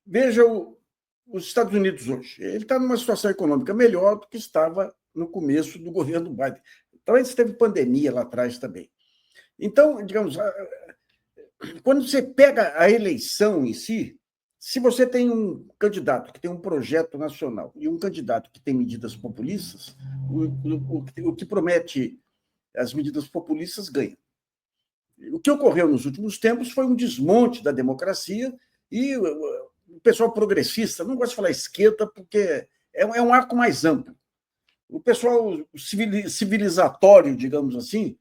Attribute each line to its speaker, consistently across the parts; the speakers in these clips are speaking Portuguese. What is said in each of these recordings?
Speaker 1: Veja os Estados Unidos hoje. Ele está numa situação econômica melhor do que estava no começo do governo Biden. Talvez teve pandemia lá atrás também. Então, digamos, quando você pega a eleição em si, se você tem um candidato que tem um projeto nacional e um candidato que tem medidas populistas, o que promete as medidas populistas ganha. O que ocorreu nos últimos tempos foi um desmonte da democracia e o pessoal progressista, não gosto de falar esquerda porque é um arco mais amplo. O pessoal civilizatório, digamos assim,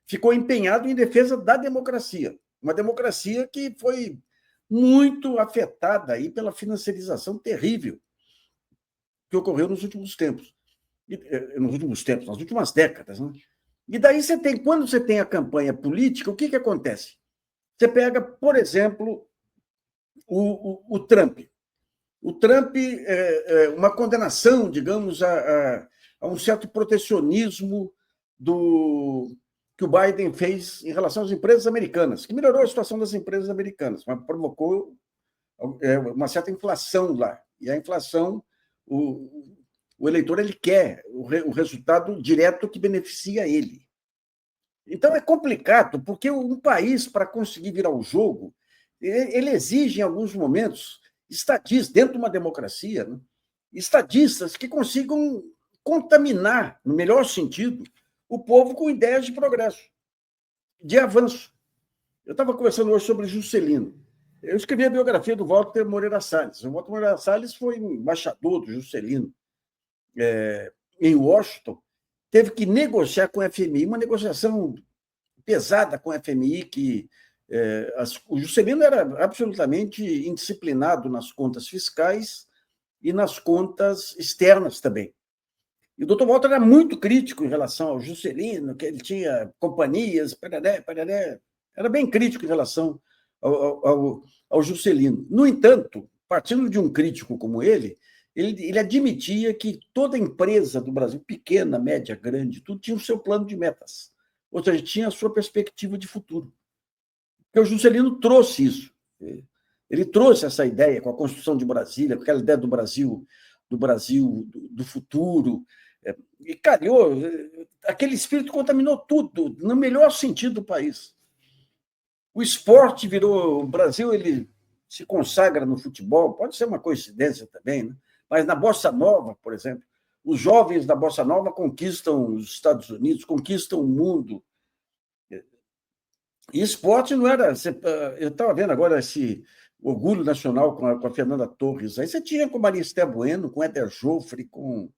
Speaker 1: ficou empenhado em defesa da democracia, uma democracia que foi muito afetada aí pela financiarização terrível que ocorreu nos últimos tempos. Nas últimas décadas. Né? E daí quando você tem a campanha política, o que acontece? Você pega, por exemplo, o Trump. O Trump é uma condenação, digamos, a um certo protecionismo que o Biden fez em relação às empresas americanas, que melhorou a situação das empresas americanas, mas provocou uma certa inflação lá. E a inflação, o eleitor ele quer o resultado direto que beneficia ele. Então é complicado, porque um país, para conseguir virar o jogo, ele exige, em alguns momentos, estadistas, dentro de uma democracia, né? Estadistas que consigam contaminar, no melhor sentido, o povo com ideias de progresso, de avanço. Eu estava conversando hoje sobre Juscelino. Eu escrevi a biografia do Walter Moreira Salles. O Walter Moreira Salles foi embaixador do Juscelino em Washington, teve que negociar com a FMI, uma negociação pesada com a FMI, que o Juscelino era absolutamente indisciplinado nas contas fiscais e nas contas externas também. E o Dr. Walter era muito crítico em relação ao Juscelino, que ele tinha companhias, pararé, era bem crítico em relação ao Juscelino. No entanto, partindo de um crítico como ele admitia que toda empresa do Brasil, pequena, média, grande, tudo tinha o seu plano de metas, ou seja, tinha a sua perspectiva de futuro. Porque o Juscelino trouxe isso. Ele trouxe essa ideia com a construção de Brasília, com aquela ideia do Brasil do futuro, e calhou, aquele espírito contaminou tudo, no melhor sentido do país. O esporte virou, o Brasil ele se consagra no futebol, pode ser uma coincidência também, né? Mas na Bossa Nova, por exemplo, os jovens da Bossa Nova conquistam os Estados Unidos, conquistam o mundo. E esporte não era... Eu estava vendo agora esse orgulho nacional com a Fernanda Torres, aí você tinha com Maria Esther Bueno, com Éder Joffre, com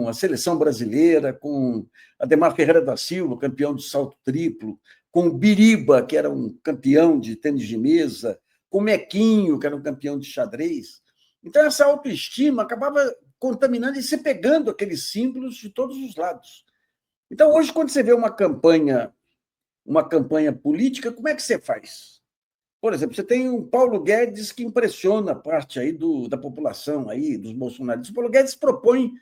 Speaker 1: a seleção brasileira, com Ademar Ferreira da Silva, campeão de salto triplo, com o Biriba, que era um campeão de tênis de mesa, com o Mequinho, que era um campeão de xadrez. Então, essa autoestima acabava contaminando e se pegando aqueles símbolos de todos os lados. Então, hoje, quando você vê uma campanha política, como é que você faz? Por exemplo, você tem o Paulo Guedes, que impressiona parte aí da população, aí, dos bolsonaristas. O Paulo Guedes propõe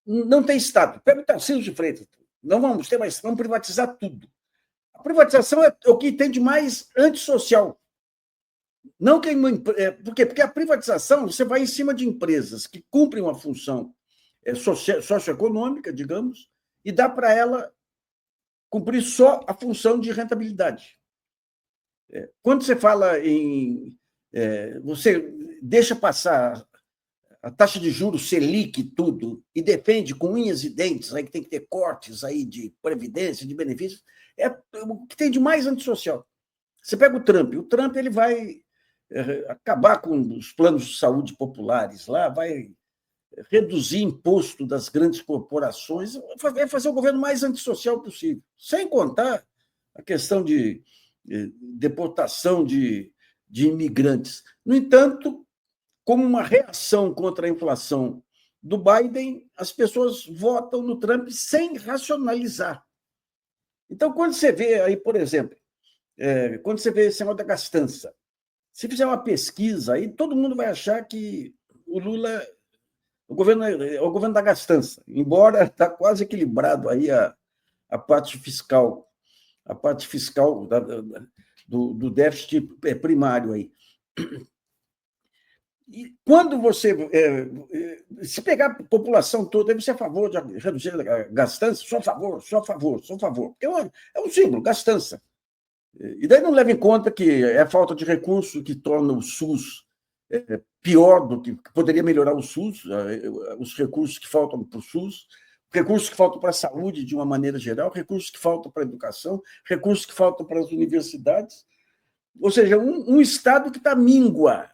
Speaker 1: não tem Estado. Pega o Tarcísio de Freitas. Não vamos ter mais, vamos privatizar tudo. A privatização é o que tem de mais antissocial. Não que por quê? Porque a privatização, você vai em cima de empresas que cumprem uma função socioeconômica, digamos, e dá para ela cumprir só a função de rentabilidade. Quando você fala em... você deixa passar a taxa de juros Selic tudo, e defende com unhas e dentes aí que tem que ter cortes aí de previdência, de benefícios, é o que tem de mais antissocial. Você pega o Trump ele vai acabar com os planos de saúde populares lá, vai reduzir imposto das grandes corporações, vai fazer o governo mais antissocial possível, sem contar a questão de deportação de imigrantes. No entanto, como uma reação contra a inflação do Biden, as pessoas votam no Trump sem racionalizar. Então, quando você vê aí, por exemplo, quando você vê esse negócio da gastança, se fizer uma pesquisa, aí todo mundo vai achar que o Lula, o governo é o governo da gastança, embora está quase equilibrado aí a parte fiscal do déficit primário aí. E quando você. Se pegar a população toda, aí você é a favor de reduzir a gastança? Sou a favor, sou a favor, sou a favor. Porque é um símbolo, gastança. E daí não leva em conta que é a falta de recurso que torna o SUS pior do que poderia melhorar o SUS, os recursos que faltam para o SUS, recursos que faltam para a saúde de uma maneira geral, recursos que faltam para a educação, recursos que faltam para as universidades. Ou seja, um Estado que está à míngua,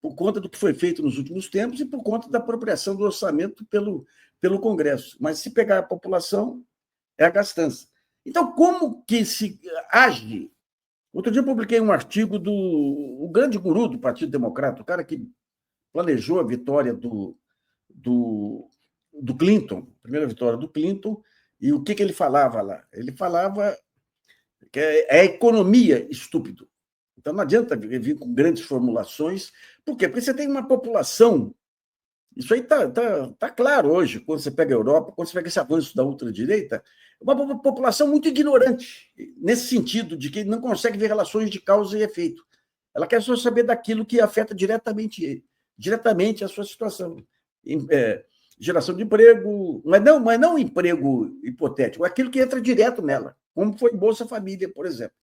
Speaker 1: por conta do que foi feito nos últimos tempos e por conta da apropriação do orçamento pelo Congresso. Mas se pegar a população, é a gastança. Então, como que se age? Outro dia eu publiquei um artigo do grande guru do Partido Democrata, o cara que planejou a vitória do Clinton, a primeira vitória do Clinton, e o que ele falava lá? Ele falava que é a economia estúpido. Então não adianta vir com grandes formulações. Por quê? Porque você tem uma população. Isso aí tá claro hoje, quando você pega a Europa, quando você pega esse avanço da ultradireita, uma população muito ignorante, nesse sentido, de que não consegue ver relações de causa e efeito. Ela quer só saber daquilo que afeta diretamente a sua situação. Geração de emprego, mas não emprego hipotético, aquilo que entra direto nela, como foi Bolsa Família, por exemplo.